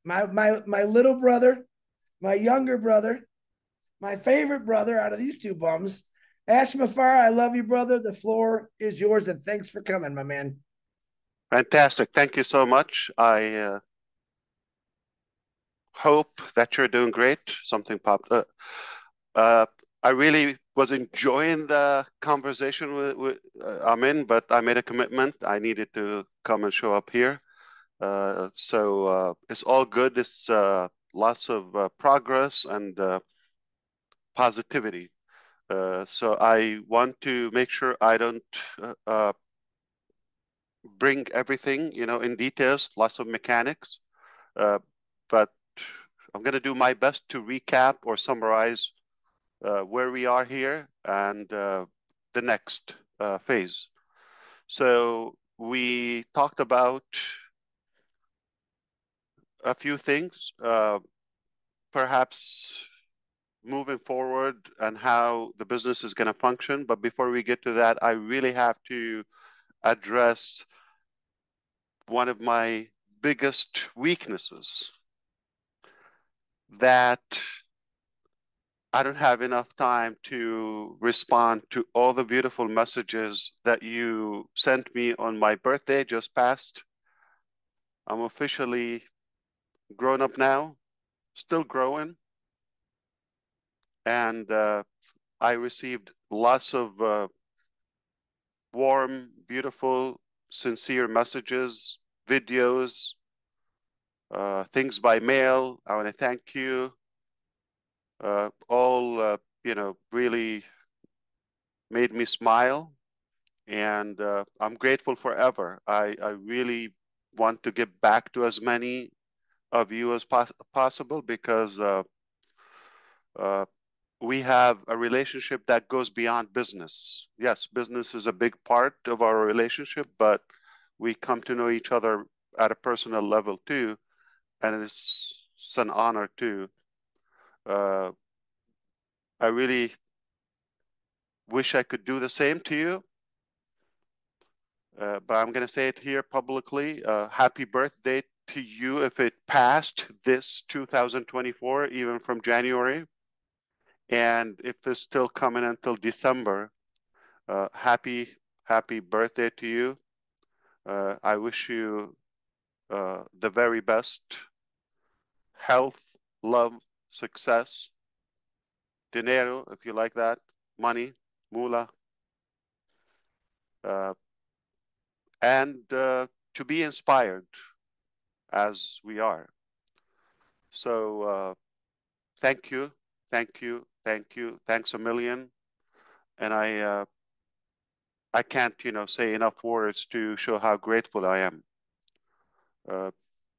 my little brother, my younger brother, my favorite brother out of these two bums. Ash MUFAREH, I love you, brother. The floor is yours, and thanks for coming, my man. Fantastic. Thank you so much. I hope that you're doing great. Something popped up. Uh, I really was enjoying the conversation I'm in, but I made a commitment. I needed to come and show up here. So it's all good. It's lots of progress and positivity. So I want to make sure I don't bring everything, in details, lots of mechanics. But I'm going to do my best to recap or summarize where we are here and the next phase. So we talked about a few things, perhaps moving forward and how the business is going to function. But before we get to that, I really have to address one of my biggest weaknesses, that I don't have enough time to respond to all the beautiful messages that you sent me on my birthday just passed. I'm officially grown up now, still growing, and I received lots of warm, beautiful, sincere messages, videos, things by mail. I want to thank you. All, really made me smile, and I'm grateful forever. I really want to give back to as many of you as possible, because uh, we have a relationship that goes beyond business. Yes, business is a big part of our relationship, but we come to know each other at a personal level too, and it's an honor too. Uh, I really wish I could do the same to you, but I'm going to say it here publicly. Happy birthday to you if it passed this 2024, even from January. And if it's still coming until December, happy birthday to you. I wish you the very best health, love, success, dinero, if you like that, money, moolah, uh, and to be inspired as we are. So thank you, thank you, thank you, thanks a million. And I can't, say enough words to show how grateful I am. Uh,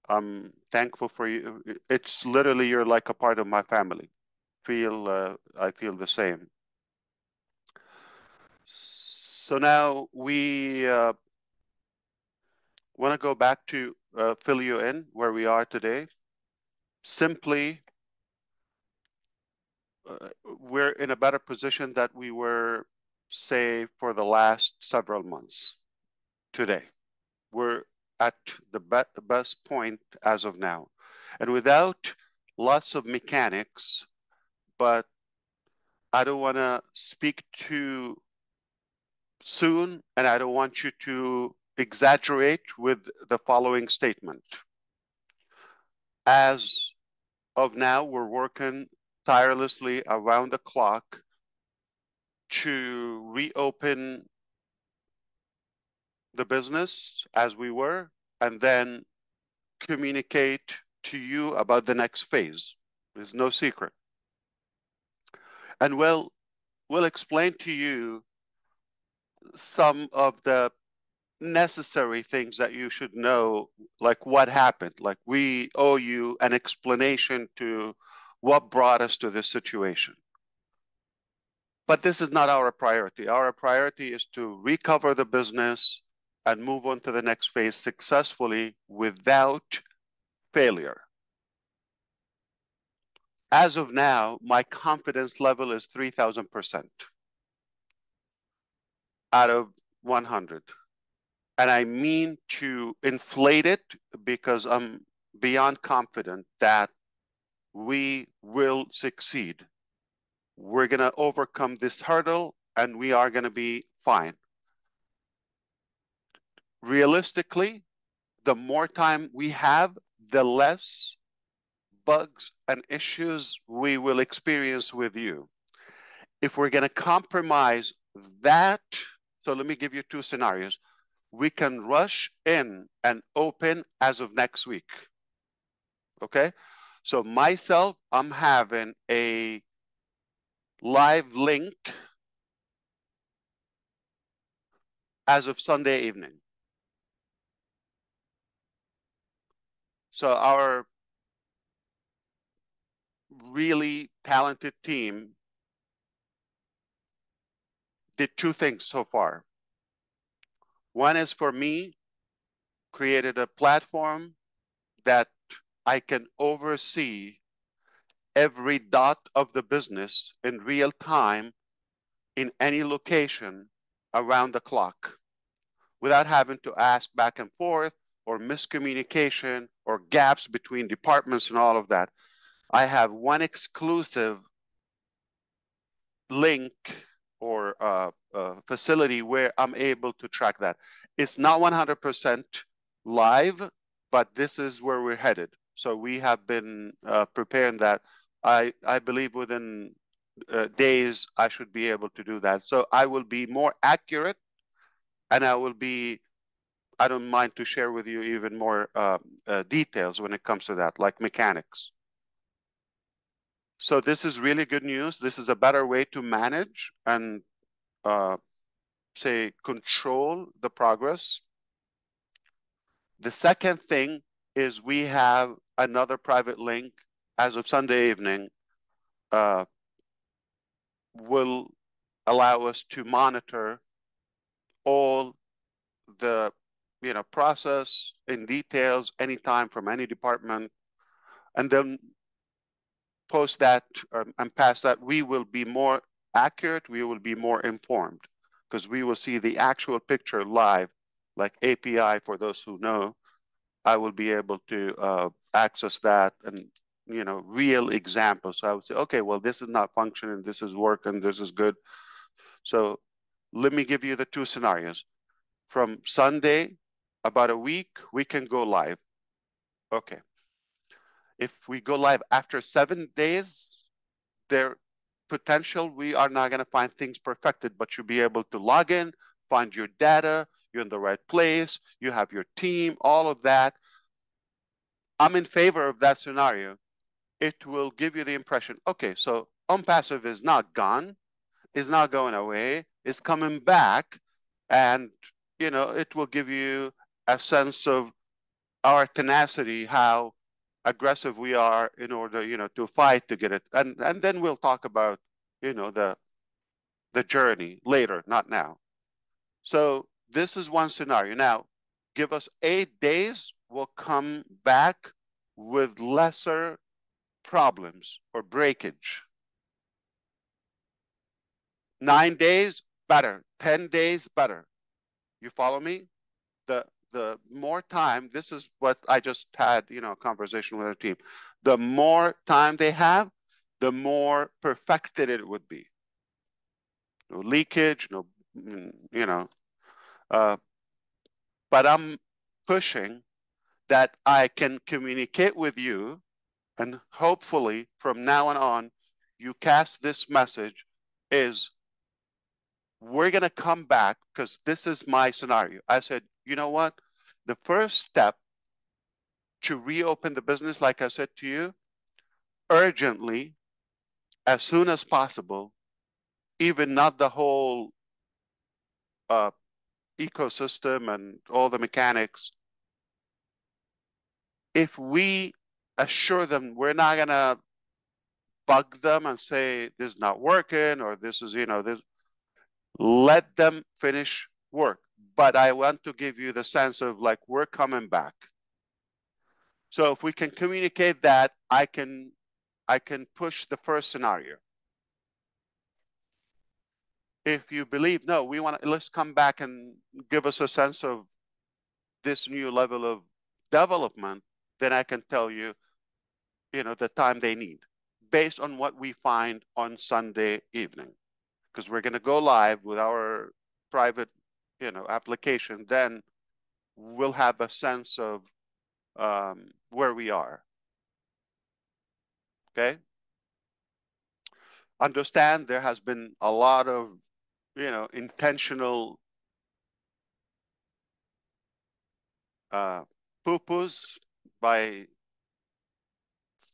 I'm thankful for you. It's literally, you're like a part of my family. I feel the same. So now we want to go back to fill you in where we are today. Simply, we're in a better position that we were, say, for the last several months today. We're at the best point as of now. And without lots of mechanics, but I don't want to speak too soon, and I don't want you to exaggerate with the following statement. As of now, we're working tirelessly around the clock to reopen the business as we were, and then communicate to you about the next phase. There's no secret. And we'll explain to you some of the necessary things that you should know, like what happened. Like, we owe you an explanation to what brought us to this situation. But this is not our priority. Our priority is to recover the business and move on to the next phase successfully without failure. As of now, my confidence level is 3,000% out of 100. And I mean to inflate it, because I'm beyond confident that we will succeed. We're going to overcome this hurdle and we are going to be fine. Realistically, the more time we have, the less bugs and issues we will experience with you. If we're going to compromise that, so let me give you two scenarios. We can rush in and open as of next week. Okay? So myself, I'm having a live link as of Sunday evening. So our really talented team did two things so far. One is for me, created a platform that I can oversee every dot of the business in real time in any location around the clock without having to ask back and forth or miscommunication or gaps between departments and all of that. I have one exclusive link or facility where I'm able to track that. It's not 100% live, but this is where we're headed. So we have been preparing that. I believe within days, I should be able to do that. So I will be more accurate and I don't mind to share with you even more details when it comes to that, like mechanics. So this is really good news. This is a better way to manage and say control the progress. The second thing is we have another private link as of Sunday evening will allow us to monitor all the process in details anytime from any department, and then post that and pass that. We will be more accurate, we will be more informed because we will see the actual picture live, like API for those who know. I will be able to access that and real examples. So I would say, okay, well, this is not functioning, this is working, this is good. So let me give you the two scenarios. From Sunday, about a week, we can go live. Okay. If we go live after 7 days, there potential we are not going to find things perfected, but you'll be able to log in, find your data, you're in the right place, you have your team, all of that. I'm in favor of that scenario. It will give you the impression, okay, so OnPassive is not gone, is not going away, is coming back, and it will give you a sense of our tenacity, how aggressive we are in order, to fight to get it. And then we'll talk about, the journey later, not now. So this is one scenario. Now, give us 8 days, we'll come back with lesser problems or breakage. 9 days, better. 10 days, better. You follow me? The more time, this is what I just had, a conversation with our team. The more time they have, the more perfected it would be. No leakage, no, but I'm pushing that I can communicate with you, and hopefully from now on, you cast this message is we're going to come back because this is my scenario. I said, you know what? The first step to reopen the business, like I said to you, urgently, as soon as possible, even not the whole ecosystem and all the mechanics. If we assure them we're not going to bug them and say this is not working or this is, this, let them finish work. But I want to give you the sense of like, we're coming back. So if we can communicate that, I can push the first scenario. If you believe, no, we want to, let's come back and give us a sense of this new level of development, then I can tell you, the time they need based on what we find on Sunday evening. Because we're going to go live with our private, application. Then we'll have a sense of where we are. Okay. Understand there has been a lot of, intentional poo-poos by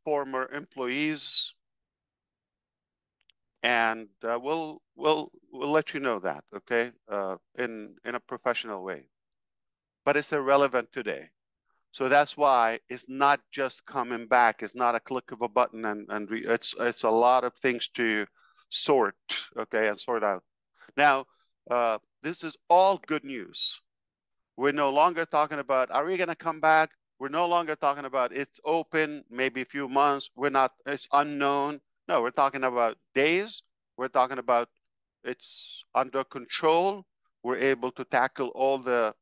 former employees, and we'll let you know that, okay, in a professional way. But it's irrelevant today. So that's why it's not just coming back. It's not a click of a button, and it's a lot of things to sort, okay, and sort out. Now, this is all good news. We're no longer talking about, are we going to come back? We're no longer talking about it's open, maybe a few months. We're not, it's unknown. No, we're talking about days. We're talking about it's under control. We're able to tackle all the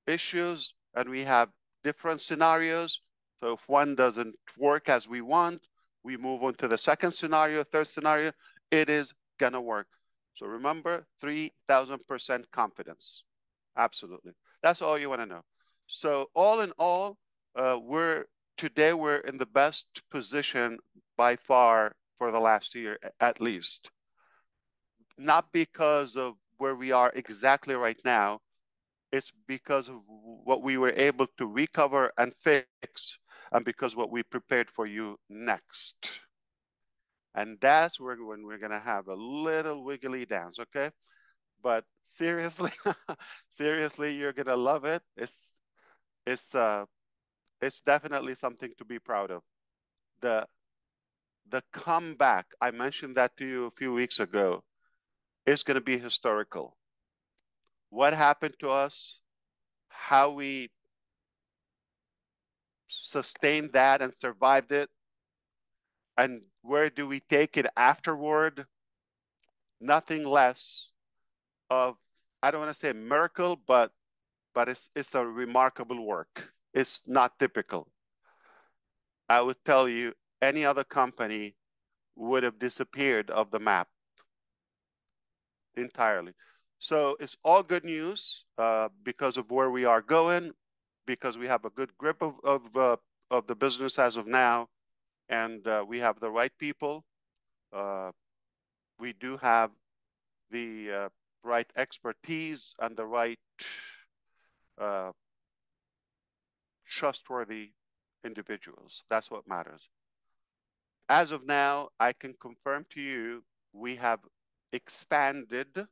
issues, and we have different scenarios. So if one doesn't work as we want, we move on to the second scenario, third scenario. It is going to work. So remember, 3,000% confidence. Absolutely. That's all you want to know. So all in all, today we're in the best position by far for the last year, at least. Not because of where we are exactly right now. It's because of what we were able to recover and fix, and because what we prepared for you next. And that's when we're going to have a little wiggly dance, okay? But seriously, seriously, you're going to love it. It's definitely something to be proud of. The comeback, I mentioned that to you a few weeks ago, is going to be historical. What happened to us, how we sustained that and survived it, and where do we take it afterward? Nothing less of, I don't want to say miracle, but it's a remarkable work. It's not typical. I would tell you any other company would have disappeared off the map entirely. So it's all good news because of where we are going, because we have a good grip of the business as of now, and we have the right people. We do have the right expertise and the right uh, trustworthy individuals. That's what matters. As of now, I can confirm to you we have expanded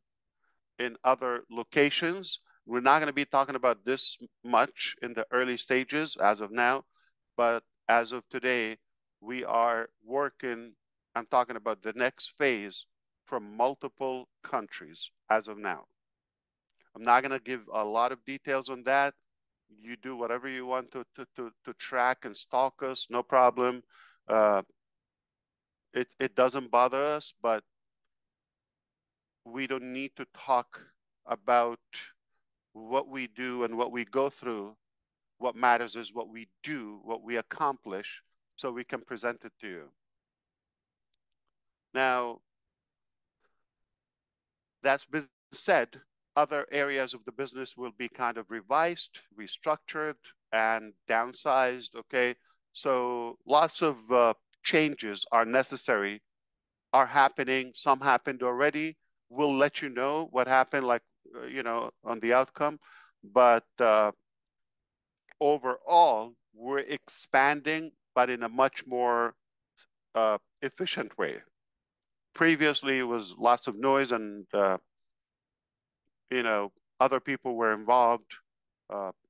in other locations. We're not going to be talking about this much in the early stages as of now, but as of today, we are working. I'm talking about the next phase from multiple countries as of now. I'm not going to give a lot of details on that. You do whatever you want to track and stalk us, no problem. It doesn't bother us, but we don't need to talk about what we do and what we go through. What matters is what we do, what we accomplish, so we can present it to you. Now, that's been said, other areas of the business will be kind of revised, restructured, and downsized, okay? So lots of changes are necessary, are happening. Some happened already. We'll let you know what happened, like, on the outcome. But overall, we're expanding, but in a much more efficient way. Previously, it was lots of noise and, other people were involved,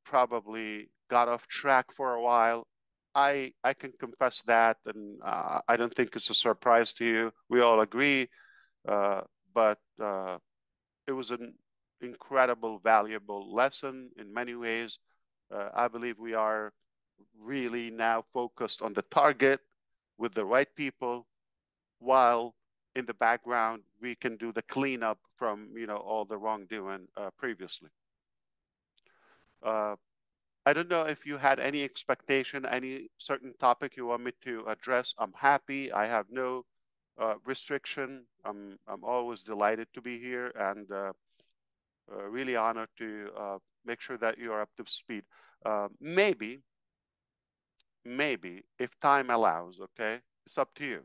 probably got off track for a while. I can confess that, and I don't think it's a surprise to you. We all agree, but it was an incredible, valuable lesson in many ways. I believe we are really now focused on the target with the right people, while in the background we can do the cleanup from all the wrongdoing previously. I don't know if you had any expectation, any certain topic you want me to address. I'm happy. I have no restriction. I'm always delighted to be here, and really honored to make sure that you are up to speed. Maybe if time allows, okay, it's up to you.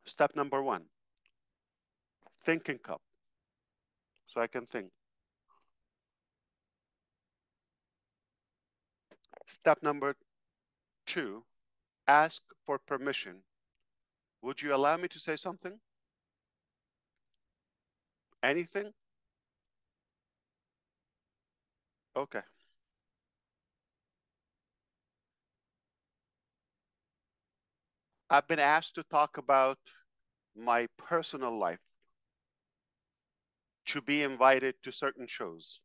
Step number one, thinking cup, so I can think. Step number two, ask for permission. Would you allow me to say something? Anything? Okay. I've been asked to talk about my personal life, to be invited to certain shows.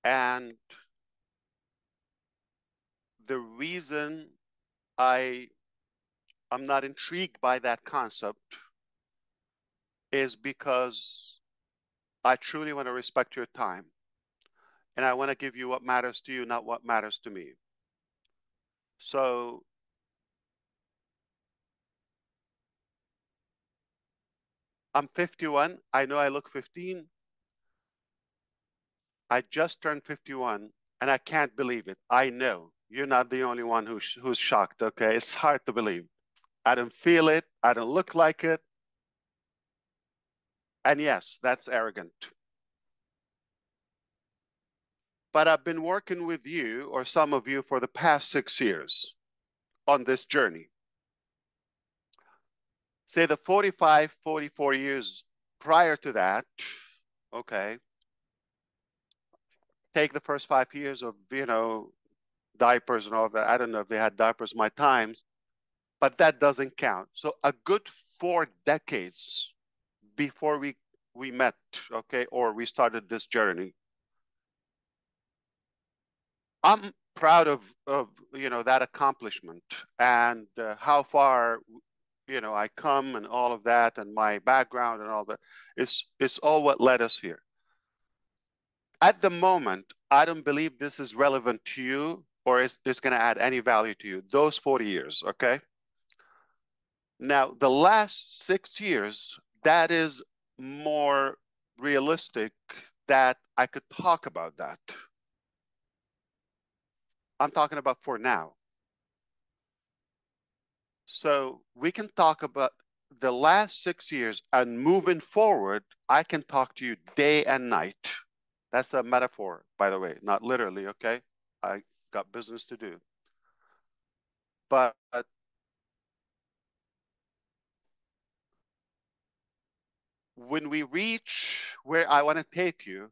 And the reason I'm not intrigued by that concept is because I truly want to respect your time. And I want to give you what matters to you, not what matters to me. So I'm 51. I know I look 15. I just turned 51, and I can't believe it. I know you're not the only one who's shocked, okay? It's hard to believe. I don't feel it. I don't look like it. And yes, that's arrogant. But I've been working with you, or some of you, for the past 6 years on this journey. Say the 45, 44 years prior to that, okay, take the first 5 years of, diapers and all that. I don't know if they had diapers my times, but that doesn't count. So a good 4 decades before we met, okay, or we started this journey. I'm proud of that accomplishment, and how far I come, and all of that, and my background and all that. It's all what led us here. At the moment, I don't believe this is relevant to you, or it's going to add any value to you. Those 40 years, okay? Now, the last 6 years, that is more realistic that I could talk about that. I'm talking about for now. So we can talk about the last 6 years, and moving forward, I can talk to you day and night. That's a metaphor, by the way, not literally, okay? I got business to do. But when we reach where I want to take you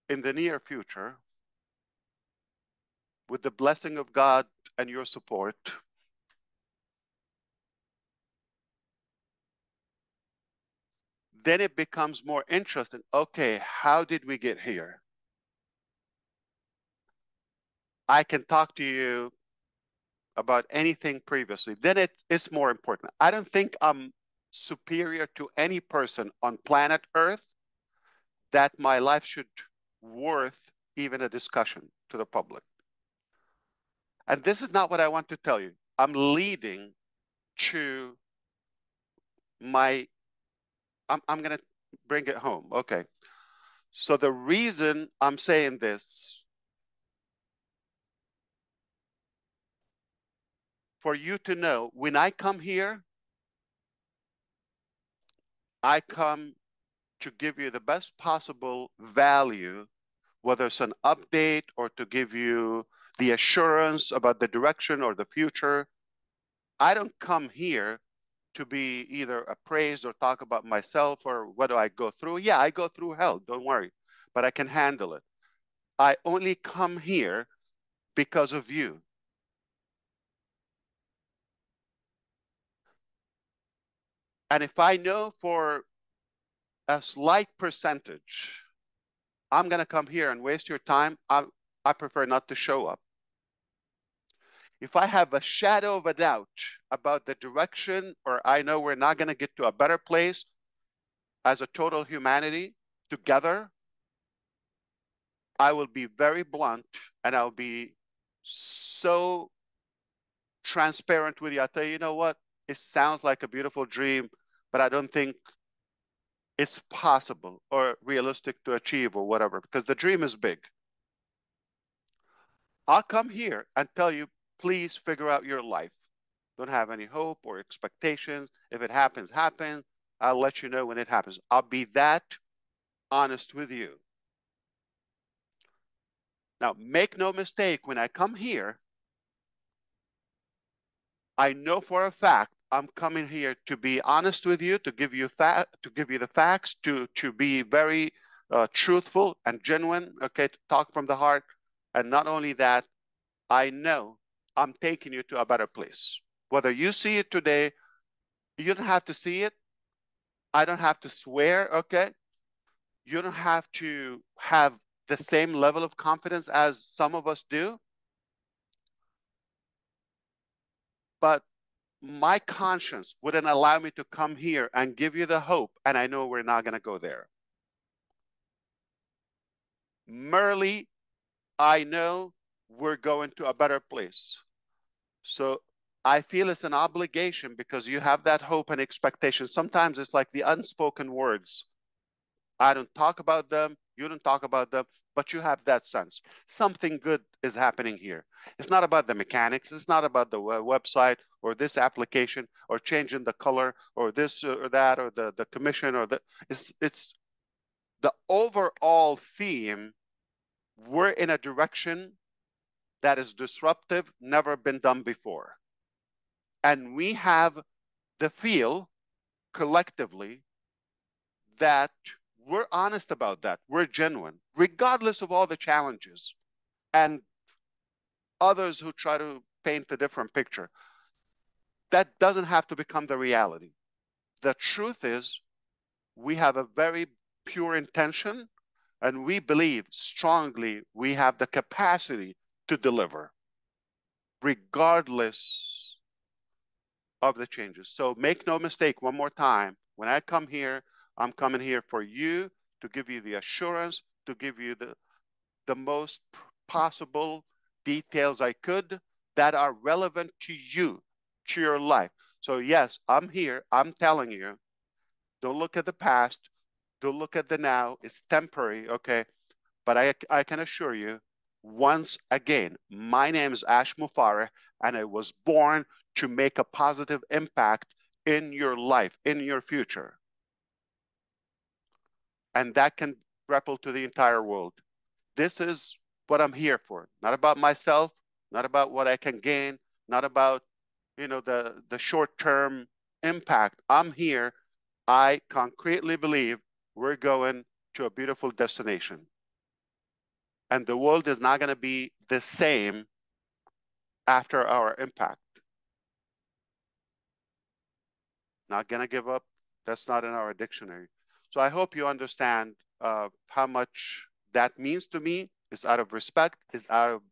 in the near future, with the blessing of God and your support, then it becomes more interesting. Okay, how did we get here? I can talk to you about anything previously. Then it's more important. I don't think I'm superior to any person on planet Earth that my life should worth even a discussion to the public. And this is not what I want to tell you. I'm leading to I'm going to bring it home. Okay. So the reason I'm saying this, for you to know, when I come here, I come to give you the best possible value, whether it's an update or to give you the assurance about the direction or the future. I don't come here to be either appraised or talk about myself or what do I go through. Yeah, I go through hell, don't worry, but I can handle it. I only come here because of you. And if I know for a slight percentage, I'm going to come here and waste your time, I prefer not to show up. If I have a shadow of a doubt about the direction, or I know we're not going to get to a better place as a total humanity together, I will be very blunt and I'll be so transparent with you. I'll tell you, you know what? It sounds like a beautiful dream, but I don't think it's possible or realistic to achieve or whatever, because the dream is big. I'll come here and tell you, please figure out your life. Don't have any hope or expectations. If it happens, happens. I'll let you know when it happens. I'll be that honest with you. Now, make no mistake, when I come here, I know for a fact I'm coming here to be honest with you, to give you the facts, to be very truthful and genuine, okay, to talk from the heart. And not only that, I know I'm taking you to a better place. Whether you see it today, you don't have to see it. I don't have to swear, okay? You don't have to have the same level of confidence as some of us do. But my conscience wouldn't allow me to come here and give you the hope, and I know we're not going to go there. Merely, I know we're going to a better place. So I feel it's an obligation, because you have that hope and expectation. Sometimes it's like the unspoken words. I don't talk about them, you don't talk about them, but you have that sense. Something good is happening here. It's not about the mechanics. It's not about the website or this application or changing the color or this or that or the commission or it's the overall theme. We're in a direction that is disruptive, never been done before. And we have the feel collectively that we're honest about that. We're genuine, regardless of all the challenges and others who try to paint a different picture. That doesn't have to become the reality. The truth is, we have a very pure intention, and we believe strongly we have the capacity to deliver, regardless of the changes. So make no mistake, one more time, when I come here, I'm coming here for you, to give you the assurance, to give you the most possible details I could that are relevant to you, to your life. So yes, I'm here, I'm telling you, don't look at the past, don't look at the now, it's temporary, okay? But I can assure you, once again, my name is Ash Mufareh, and I was born to make a positive impact in your life, in your future. And that can ripple to the entire world. This is what I'm here for. Not about myself, not about what I can gain, not about, you know, the short-term impact. I'm here. I concretely believe we're going to a beautiful destination. And the world is not going to be the same after our impact. Not going to give up. That's not in our dictionary. So I hope you understand how much that means to me. It's out of respect. It's out of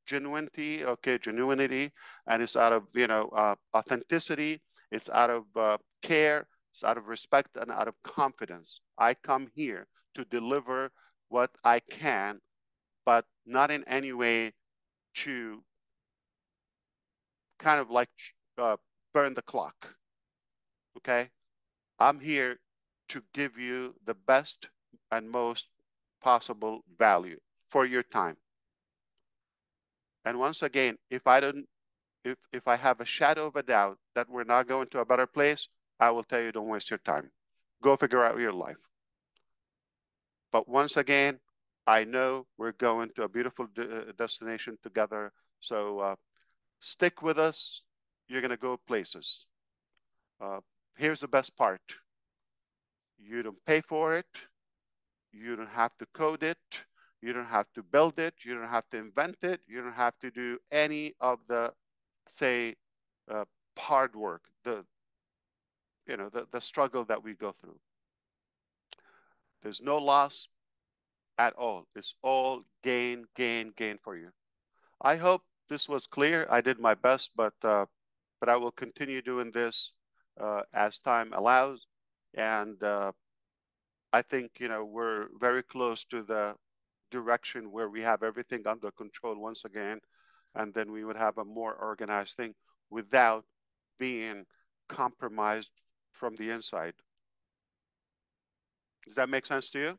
genuinity, okay, genuinity, and it's out of, you know, authenticity. It's out of care. It's out of respect and out of confidence. I come here to deliver what I can, but not in any way to kind of like burn the clock. Okay, I'm here to give you the best and most possible value for your time. And once again, if I have a shadow of a doubt that we're not going to a better place, I will tell you, don't waste your time. Go figure out your life. But once again, I know we're going to a beautiful destination together. So stick with us. You're going to go places. Here's the best part. You don't pay for it. You don't have to code it. You don't have to build it. You don't have to invent it. You don't have to do any of the, say, hard work, the struggle that we go through. There's no loss at all. It's all gain, gain, gain for you. I hope this was clear. I did my best, but I will continue doing this as time allows. And I think, you know, we're very close to the direction where we have everything under control once again, and then we would have a more organized thing without being compromised from the inside. Does that make sense to you?